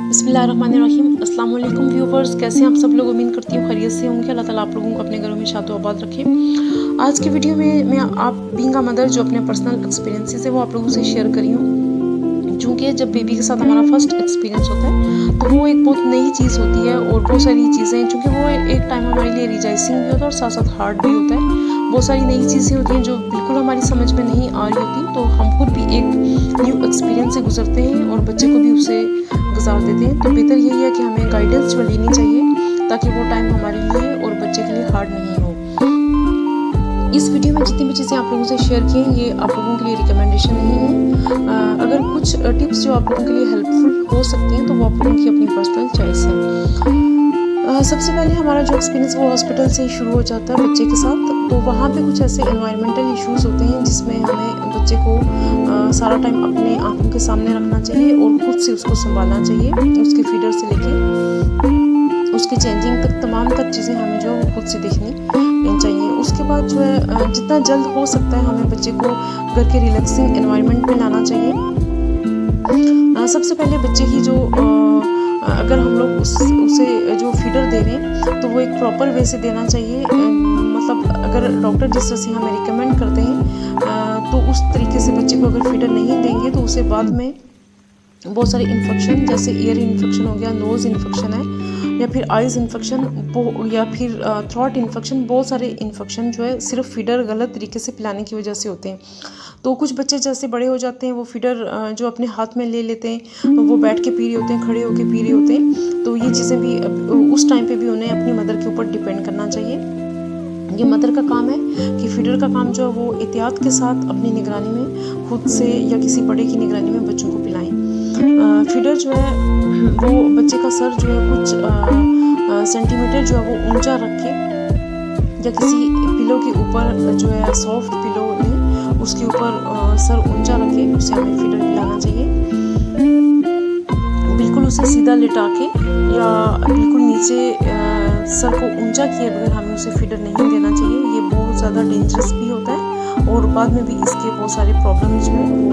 बिस्मिल्लाहिर्रहमानिर्रहीम। अस्सलाम वालेकुम व्यूवर्स, कैसे हैं आप सब लोग। उम्मीद करती हूँ खैरियत से होंगे। अल्लाह ताला आप लोगों को अपने घरों में शादो आबाद रखे। आज की वीडियो में मैं आप बीइंग अ मदर जो अपने पर्सनल एक्सपीरियंसेस है वो आप लोगों से शेयर करी हूँ। चूँकि जब बेबी के साथ हमारा फर्स्ट एक्सपीरियंस होता है तो वो एक बहुत नई चीज़ होती है और बहुत सारी चीज़ें, चूँकि वो एक टाइम हमारे लिए रिजाइसिंग भी होता है और साथ साथ हार्ड भी होता है। बहुत सारी नई चीज़ें होती हैं जो बिल्कुल हमारी समझ में नहीं आ रही होती, तो हम खुद भी एक न्यू एक्सपीरियंस से गुजरते हैं और बच्चे को भी उससे गुजार देते हैं। तो बेहतर यही है कि हमें गाइडेंस जो लेनी चाहिए ताकि वो टाइम हमारे लिए और बच्चे के लिए हार्ड नहीं हो। इस वीडियो में जितनी भी चीज़ें आप लोगों से शेयर की हैं ये आप लोगों के लिए रिकमेंडेशन नहीं है। अगर कुछ टिप्स जो आप लोगों के लिए हेल्पफुल हो सकती हैं तो वो आप लोगों की अपनी पर्सनल चॉइस है। सबसे पहले हमारा जो एक्सपीरियंस वो हॉस्पिटल से ही शुरू हो जाता है बच्चे के साथ। तो वहाँ पे कुछ ऐसे एनवायरमेंटल इश्यूज होते हैं जिसमें हमें बच्चे को सारा टाइम अपने आंखों के सामने रखना चाहिए और खुद से उसको संभालना चाहिए। उसके फीडर से लेके उसके चेंजिंग तक तमाम तर चीज़ें हमें जो खुद से देखनी चाहिए। उसके बाद जो है जितना जल्द हो सकता है हमें बच्चे को घर के रिलैक्सिंग एनवायरनमेंट में लाना चाहिए। सबसे पहले बच्चे की जो अगर हम लोग उसे जो फीडर दे रहे हैं तो वो एक प्रॉपर वे से देना चाहिए। मतलब अगर डॉक्टर जिस तरह से हमें रिकमेंड करते हैं तो उस तरीके से बच्चे को अगर फीडर नहीं देंगे तो उसे बाद में बहुत सारे इन्फेक्शन जैसे ईयर इन्फेक्शन हो गया, नोज़ इन्फेक्शन है या फिर आइज़ इन्फेक्शन या फिर थ्रोट इन्फेक्शन, बहुत सारे इन्फेक्शन जो है सिर्फ फीडर गलत तरीके से पिलाने की वजह से होते हैं। तो कुछ बच्चे जैसे बड़े हो जाते हैं वो फीडर जो अपने हाथ में ले लेते हैं, वो बैठ के पी रहे होते हैं, खड़े होके पी रहे होते हैं। तो ये चीज़ें भी उस टाइम पे भी उन्हें अपनी मदर के ऊपर डिपेंड करना चाहिए। ये मदर का काम है कि फीडर का काम जो है वो एहतियात के साथ अपनी निगरानी में खुद से या किसी बड़े की निगरानी में बच्चों को पिलाएं। फीडर जो है वो बच्चे का सर जो है कुछ सेंटीमीटर जो है वो ऊंचा रखे या किसी पिलो के ऊपर जो है सॉफ्ट पिलो लें, उसके ऊपर सर ऊंचा रखे, उसे हमें फीडर पिलाना चाहिए। बिल्कुल उसे सीधा लिटा के या बिल्कुल नीचे सर को ऊंचा किए बगैर हमें उसे फीडर नहीं देना चाहिए। ये बहुत ज़्यादा डेंजरस भी होता है और बाद में भी इसके बहुत सारे प्रॉब्लम्स जो है वो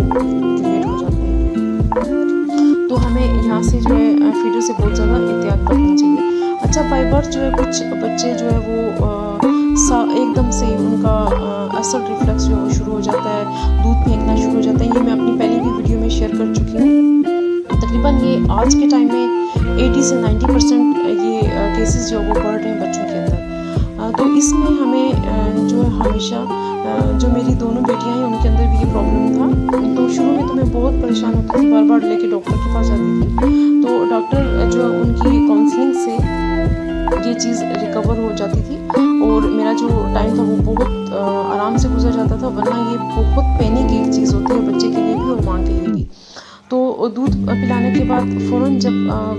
क्रिएट हो जाते हैं। तो हमें यहाँ से जो है फीडर से बहुत ज़्यादा एहतियात बरतनी चाहिए। अच्छा, बाय बर्थ जो है कुछ बच्चे जो है वो एकदम से उनका एसिड रिफ्लक्स जो है शुरू हो जाता है, दूध फेंकना शुरू हो जाता है। ये मैं अपनी पहली भी वीडियो में शेयर कर चुकी हूँ। तकरीबन ये आज के टाइम में 80 से 90% ये केसेस जो वो बढ़ रहे हैं बच्चों के अंदर। तो इसमें हमें जो है हमेशा जो मेरी दोनों बेटियां हैं उनके अंदर भी ये प्रॉब्लम था। तो शुरू में तो मैं बहुत परेशान होती थी, बार बार लेके डॉक्टर के पास जाती थी। तो डॉक्टर जो उनकी काउंसलिंग से ये चीज़ रिकवर हो जाती थी और मेरा जो टाइम था वो बहुत आराम से गुजर जाता था। वरना ये बहुत पैनिक एक चीज़ होती है बच्चे के लिए भी और माँ के लिए भी। तो दूध पिलाने के बाद फ़ौरन जब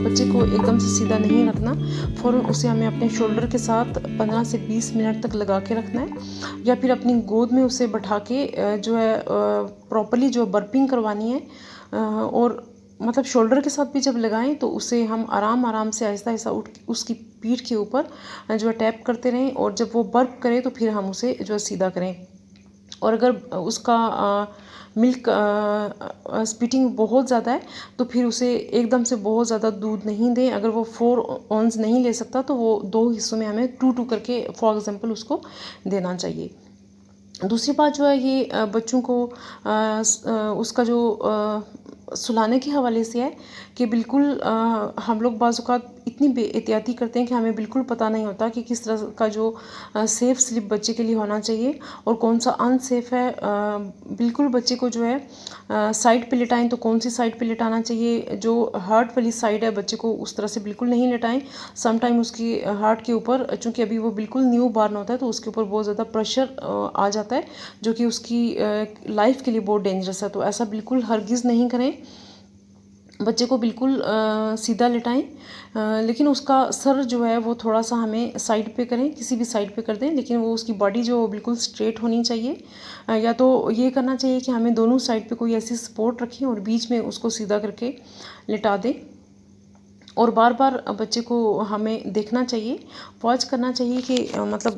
बच्चे को एकदम से सीधा नहीं रखना, फ़ौरन उसे हमें अपने शोल्डर के साथ 15 से 20 मिनट तक लगा के रखना है या फिर अपनी गोद में उसे बैठा के जो है प्रॉपर्ली जो बर्पिंग करवानी है। और मतलब शोल्डर के साथ भी जब लगाएं तो उसे हम आराम से आहिस्ता आहिस्ता उठ उसकी पीठ के ऊपर जो है टैप करते रहें और जब वो बर्प करे तो फिर हम उसे जो है सीधा करें। और अगर उसका मिल्क स्पीटिंग बहुत ज़्यादा है तो फिर उसे एकदम से बहुत ज़्यादा दूध नहीं दें। अगर वो 4 ऑन्स नहीं ले सकता तो वो 2 हिस्सों में हमें 2-2 करके फॉर एग्जांपल उसको देना चाहिए। दूसरी बात जो है ये बच्चों को उसका जो सुलाने के हवाले से है कि बिल्कुल हम लोग बाज़ औक़ात इतनी बेएहतियाती करते हैं कि हमें बिल्कुल पता नहीं होता कि किस तरह का जो सेफ़ स्लीप बच्चे के लिए होना चाहिए और कौन सा अनसेफ़ है। बिल्कुल बच्चे को जो है साइड पे लिटाएं तो कौन सी साइड पे लिटाना चाहिए, जो हार्ट वाली साइड है बच्चे को उस तरह से बिल्कुल नहीं लिटाएं। सम टाइम उसकी हार्ट के ऊपर, चूँकि अभी वो बिल्कुल न्यू बॉर्न होता है तो उसके ऊपर बहुत ज़्यादा प्रेशर आ जाता है जो कि उसकी लाइफ के लिए बहुत डेंजरस है। तो ऐसा बिल्कुल हरगिज़ नहीं करें। बच्चे को बिल्कुल सीधा लिटाएं, लेकिन उसका सर जो है वो थोड़ा सा हमें साइड पे करें, किसी भी साइड पे कर दें, लेकिन वो उसकी बॉडी जो बिल्कुल स्ट्रेट होनी चाहिए। या तो ये करना चाहिए कि हमें दोनों साइड पे कोई ऐसी सपोर्ट रखें और बीच में उसको सीधा करके लिटा दें। और बार बार बच्चे को हमें देखना चाहिए, वॉच करना चाहिए कि मतलब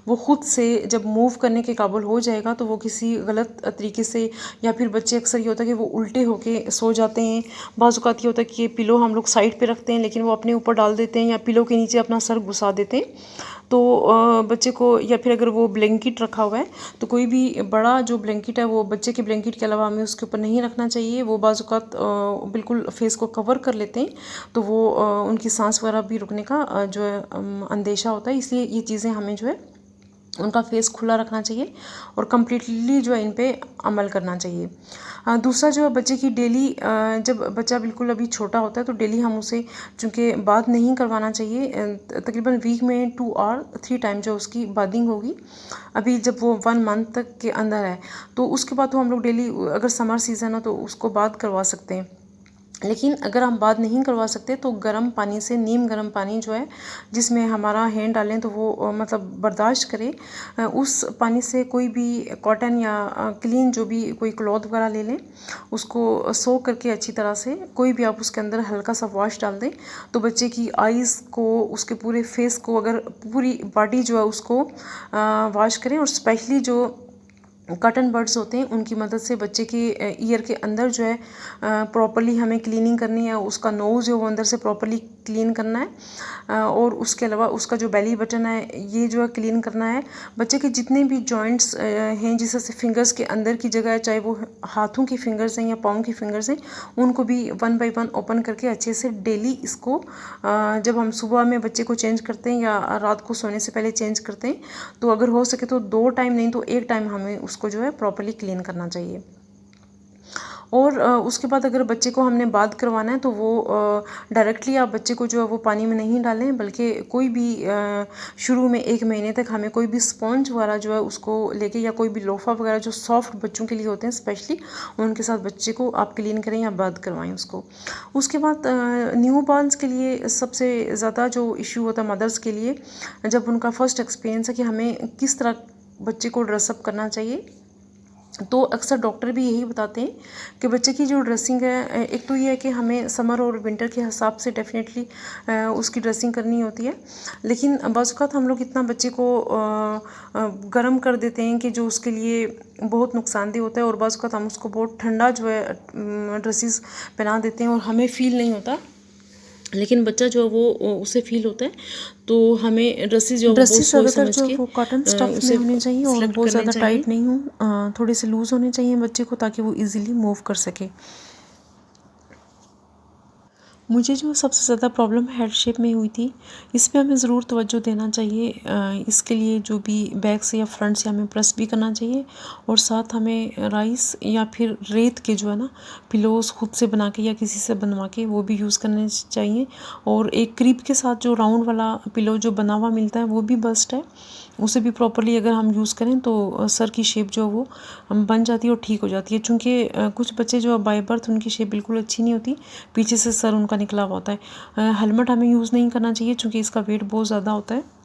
वो खुद से जब मूव करने के काबिल हो जाएगा तो वो किसी गलत तरीके से, या फिर बच्चे अक्सर ये होता है कि वो उल्टे होके सो जाते हैं। बाज़ औक़ात ये होता है कि पिलो हम लोग साइड पे रखते हैं लेकिन वो अपने ऊपर डाल देते हैं या पिलो के नीचे अपना सर घुसा देते हैं। तो बच्चे को, या फिर अगर वो ब्लैंकेट रखा हुआ है तो कोई भी बड़ा जो ब्लैंकेट है वो बच्चे के ब्लैंकेट के अलावा हमें उसके ऊपर नहीं रखना चाहिए। वो बाज़ औक़ात बिल्कुल फेस को कवर कर लेते हैं तो वो उनकी सांस वगैरह भी रुकने का जो है अंदेशा होता है। इसलिए ये चीज़ें हमें जो है उनका फेस खुला रखना चाहिए और कम्प्लीटली जो है इन पे अमल करना चाहिए। दूसरा जो है बच्चे की डेली, जब बच्चा बिल्कुल अभी छोटा होता है तो डेली हम उसे चूँकि बात नहीं करवाना चाहिए, तकरीबन वीक में 2 और 3 टाइम जो उसकी बाथिंग होगी। अभी जब वो 1 मंथ तक के अंदर है तो उसके बाद तो हम लोग डेली, अगर समर सीज़न हो तो उसको बात करवा सकते हैं। लेकिन अगर हम बात नहीं करवा सकते तो गर्म पानी से, नीम गर्म पानी जो है जिसमें हमारा हैंड डालें तो वो मतलब बर्दाश्त करे, उस पानी से कोई भी कॉटन या क्लीन जो भी कोई क्लॉथ वगैरह ले लें, उसको सोक करके अच्छी तरह से कोई भी आप उसके अंदर हल्का सा वॉश डाल दें तो बच्चे की आइज़ को, उसके पूरे फेस को, अगर पूरी बॉडी जो है उसको वॉश करें। और स्पेशली जो कॉटन बड्स होते हैं उनकी मदद से बच्चे के ईयर के अंदर जो है प्रॉपर्ली हमें क्लीनिंग करनी है। उसका नोज़ जो वो अंदर से प्रॉपर्ली क्लीन करना है, और उसके अलावा उसका जो बेली बटन है ये जो है क्लीन करना है। बच्चे के जितने भी जॉइंट्स हैं, जैसे फिंगर्स के अंदर की जगह है, चाहे वो हाथों की फिंगर्स हैं या पाँव की फिंगर्स हैं, उनको भी 1 बाय 1 ओपन करके अच्छे से डेली इसको, जब हम सुबह में बच्चे को चेंज करते हैं या रात को सोने से पहले चेंज करते हैं, तो अगर हो सके तो 2 टाइम नहीं तो 1 टाइम हमें उसको जो है प्रॉपर्ली क्लीन करना चाहिए। और उसके बाद अगर बच्चे को हमने बाथ करवाना है तो वो डायरेक्टली आप बच्चे को जो है वो पानी में नहीं डालें, बल्कि कोई भी शुरू में 1 महीने तक हमें कोई भी स्पॉन्ज वगैरह जो है उसको लेके, या कोई भी लोफा वगैरह जो सॉफ्ट बच्चों के लिए होते हैं स्पेशली, उनके साथ बच्चे को आप क्लीन करें या बाथ करवाएं उसको। उसके बाद न्यू बॉर्न्स के लिए सबसे ज़्यादा जो इशू होता है मदर्स के लिए, जब उनका फर्स्ट एक्सपीरियंस है कि हमें किस तरह बच्चे को ड्रेसअप करना चाहिए, तो अक्सर डॉक्टर भी यही बताते हैं कि बच्चे की जो ड्रेसिंग है, एक तो ये है कि हमें समर और विंटर के हिसाब से डेफिनेटली उसकी ड्रेसिंग करनी होती है। लेकिन बाज़ औक़ात हम लोग इतना बच्चे को गर्म कर देते हैं कि जो उसके लिए बहुत नुकसानदेह होता है, और बाज़ औक़ात हम उसको बहुत ठंडा जो है ड्रेसेस पहना देते हैं और हमें फ़ील नहीं होता, लेकिन बच्चा जो है वो उसे फील होता है। तो हमें ड्रेसेस जो ज़्यादातर जो वो कॉटन स्टफ में होने चाहिए और बहुत ज़्यादा टाइट नहीं हो, थोड़े से लूज़ होने चाहिए बच्चे को, ताकि वो इजीली मूव कर सके। मुझे जो सबसे ज़्यादा प्रॉब्लम हेड शेप में हुई थी, इस पे हमें ज़रूर तवज्जो देना चाहिए। इसके लिए जो भी बैक से या फ्रंट से हमें प्रेस भी करना चाहिए, और साथ हमें राइस या फिर रेत के जो है ना पिलोज़ खुद से बना के या किसी से बनवा के वो भी यूज़ करने चाहिए। और एक क्रीप के साथ जो राउंड वाला पिलो जो बना हुआ मिलता है वो भी बेस्ट है, उसे भी प्रॉपर्ली अगर हम यूज़ करें तो सर की शेप जो वो बन जाती है और ठीक हो जाती है। चूँकि कुछ बच्चे जो बाय बर्थ उनकी शेप बिल्कुल अच्छी नहीं होती, पीछे से सर उनका निकला हुआ होता है। हेलमेट हमें यूज़ नहीं करना चाहिए चूँकि इसका वेट बहुत ज़्यादा होता है।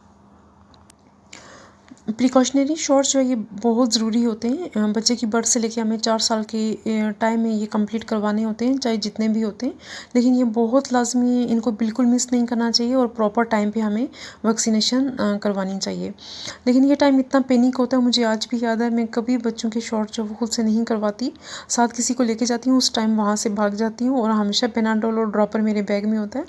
प्रिकॉशनरी शॉट्स जो है ये बहुत ज़रूरी होते हैं। बच्चे की बर्थ से लेके हमें 4 साल के टाइम में ये कंप्लीट करवाने होते हैं, चाहे जितने भी होते हैं, लेकिन ये बहुत लाजमी है, इनको बिल्कुल मिस नहीं करना चाहिए और प्रॉपर टाइम पे हमें वैक्सीनेशन करवानी चाहिए। लेकिन ये टाइम इतना पैनिक होता है, मुझे आज भी याद है, मैं कभी बच्चों के शॉट्स जो वो खुद से नहीं करवाती, साथ किसी को लेके जाती हूँ, उस टाइम वहाँ से भाग जाती हूँ, और हमेशा पेनाडोल और ड्रॉपर मेरे बैग में होता है,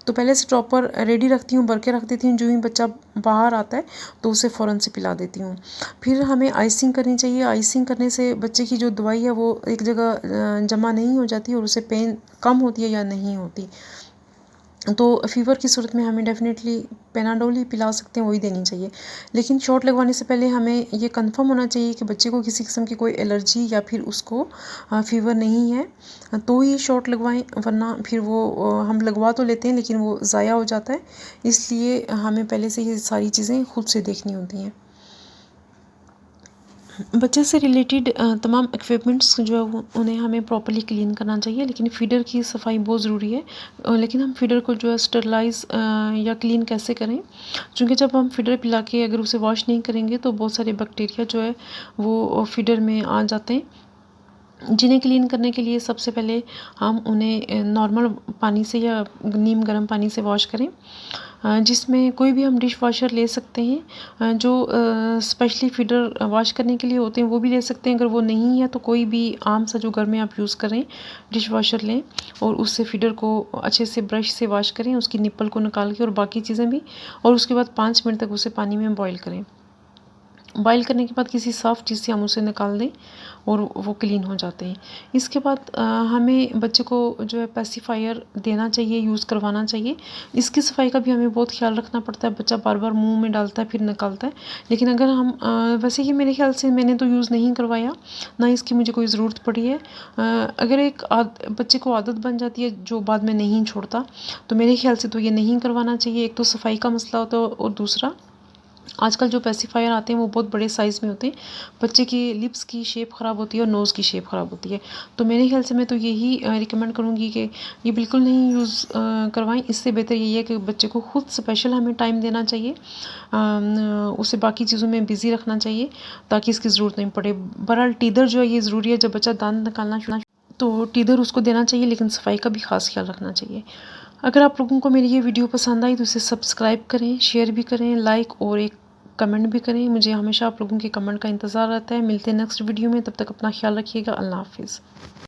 तो पहले से ड्रॉपर रेडी रखती हूँ, भर के रख देती हूँ। जो ही बच्चा बाहर आता है तो उसे फ़ौरन से पिला देती हूँ। फिर हमें आइसिंग करनी चाहिए। आइसिंग करने से बच्चे की जो दवाई है वो एक जगह जमा नहीं हो जाती और उसे पेन कम होती है या नहीं होती। तो फ़ीवर की सूरत में हमें डेफिनेटली पेनाडोल ही पिला सकते हैं, वही देनी चाहिए। लेकिन शॉट लगवाने से पहले हमें ये कंफर्म होना चाहिए कि बच्चे को किसी किस्म की कोई एलर्जी या फिर उसको फ़ीवर नहीं है, तो ही शॉट लगवाएं, वरना फिर वो हम लगवा तो लेते हैं लेकिन वो ज़ाया हो जाता है। इसलिए हमें पहले से ये सारी चीज़ें खुद से देखनी होती हैं। बच्चे से रिलेटेड तमाम इक्विपमेंट्स जो है वो उन्हें हमें प्रॉपर्ली क्लीन करना चाहिए, लेकिन फीडर की सफाई बहुत ज़रूरी है। लेकिन हम फीडर को जो है स्टरलाइज़ या क्लीन कैसे करें, क्योंकि जब हम फीडर पिला के अगर उसे वॉश नहीं करेंगे तो बहुत सारे बैक्टीरिया जो है वो फीडर में आ जाते हैं, जिन्हें क्लीन करने के लिए सबसे पहले हम उन्हें नॉर्मल पानी से या नीम गर्म पानी से वॉश करें, जिसमें कोई भी हम डिश वॉशर ले सकते हैं। जो स्पेशली फीडर वॉश करने के लिए होते हैं वो भी ले सकते हैं। अगर वो नहीं है तो कोई भी आम सा जो घर में आप यूज़ करें डिश वॉशर लें और उससे फीडर को अच्छे से ब्रश से वॉश करें, उसकी निप्पल को निकाल के और बाकी चीज़ें भी, और उसके बाद 5 मिनट तक उसे पानी में बॉईल करें। बॉईल करने के बाद किसी सॉफ्ट चीज़ से हम उसे निकाल दें और वो क्लीन हो जाते हैं। इसके बाद हमें बच्चे को जो है पेसिफायर देना चाहिए, यूज़ करवाना चाहिए। इसकी सफाई का भी हमें बहुत ख्याल रखना पड़ता है। बच्चा बार बार मुंह में डालता है फिर निकालता है, लेकिन अगर हम वैसे ही मेरे ख्याल से मैंने तो यूज़ नहीं करवाया, ना इसकी मुझे कोई ज़रूरत पड़ी है। अगर एक बच्चे को आदत बन जाती है जो बाद में नहीं छोड़ता, तो मेरे ख्याल से तो ये नहीं करवाना चाहिए। एक तो सफाई का मसला होता है और दूसरा आजकल जो पेसिफायर आते हैं वो बहुत बड़े साइज़ में होते हैं। बच्चे की लिप्स की शेप ख़राब होती है और नोज़ की शेप ख़राब होती है। तो मेरे ख्याल से मैं तो यही रिकमेंड करूँगी कि ये बिल्कुल नहीं यूज़ करवाएं। इससे बेहतर यही है कि बच्चे को खुद स्पेशल हमें टाइम देना चाहिए, उसे बाकी चीज़ों में बिज़ी रखना चाहिए ताकि इसकी ज़रूरत नहीं पड़े। बहरहाल टीदर जो है ये ज़रूरी है, जब बच्चा दांत निकालना शुरू तो टीदर उसको देना चाहिए, लेकिन सफाई का भी ख़ास ख्याल रखना चाहिए। अगर आप लोगों को मेरी ये वीडियो पसंद आई तो इसे सब्सक्राइब करें, शेयर भी करें, लाइक और एक कमेंट भी करें। मुझे हमेशा आप लोगों के कमेंट का इंतज़ार रहता है। मिलते हैं नेक्स्ट वीडियो में, तब तक अपना ख्याल रखिएगा। अल्लाह हाफ़िज़।